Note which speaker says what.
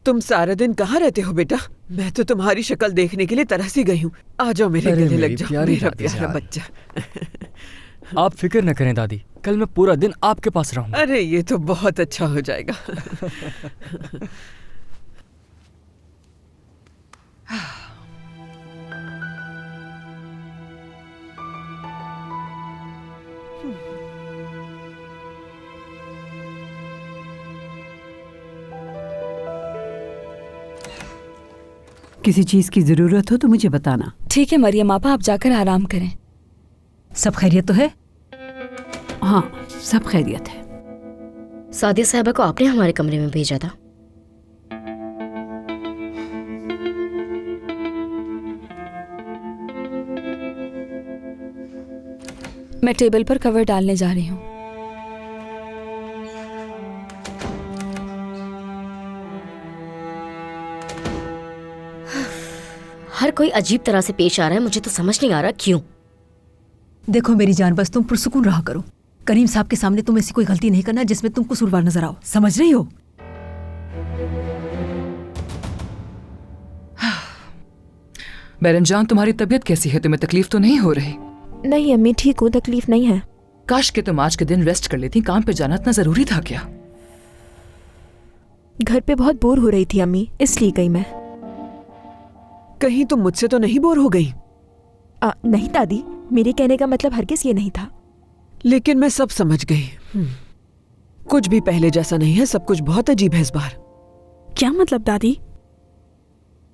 Speaker 1: तुम सारा दिन कहाँ रहते हो बेटा? मैं तो तुम्हारी शक्ल देखने के लिए तरसी गई हूँ। आ जाओ मेरे गले लग जाओ, मेरा प्यारा बच्चा।
Speaker 2: आप फिक्र न करें दादी, कल मैं पूरा दिन आपके पास रहूंगा।
Speaker 1: अरे ये तो बहुत अच्छा हो जाएगा।
Speaker 3: किसी चीज की जरूरत हो तो मुझे बताना।
Speaker 4: ठीक है मरियम आपा, आप जाकर आराम करें।
Speaker 3: सब खैरियत तो है? हाँ सब खैरियत है।
Speaker 5: सादिया साहिबा को आपने हमारे कमरे में भेजा था।
Speaker 4: मैं टेबल पर कवर डालने जा रही हूँ।
Speaker 5: हर कोई अजीब तरह से पेश आ रहा है, मुझे तो समझ नहीं आ रहा क्यों।
Speaker 3: देखो मेरी जान, बस तुम पुरसुकून रहा करो। करीम साहब के सामने तुम ऐसी कोई गलती नहीं करना जिसमें तुम कसूरवार नजर आओ, समझ रही हो?
Speaker 6: बैरनजान, तुम्हारी तबीयत कैसी है? तुम्हें तकलीफ तो नहीं हो रही?
Speaker 7: नहीं अम्मी, ठीक हूँ, तकलीफ नहीं है।
Speaker 6: काश के तुम आज के दिन रेस्ट कर लेती। काम पे जाना इतना जरूरी था क्या?
Speaker 7: घर पे बहुत बोर हो रही थी अम्मी, इसलिए गई मैं।
Speaker 1: कहीं तुम मुझसे तो नहीं बोर हो गई?
Speaker 7: नहीं दादी, मेरे कहने का मतलब हरगिज़ ये नहीं था।
Speaker 1: लेकिन मैं सब समझ गई। कुछ भी पहले जैसा नहीं है, सब कुछ बहुत अजीब है इस बार।
Speaker 7: क्या मतलब दादी?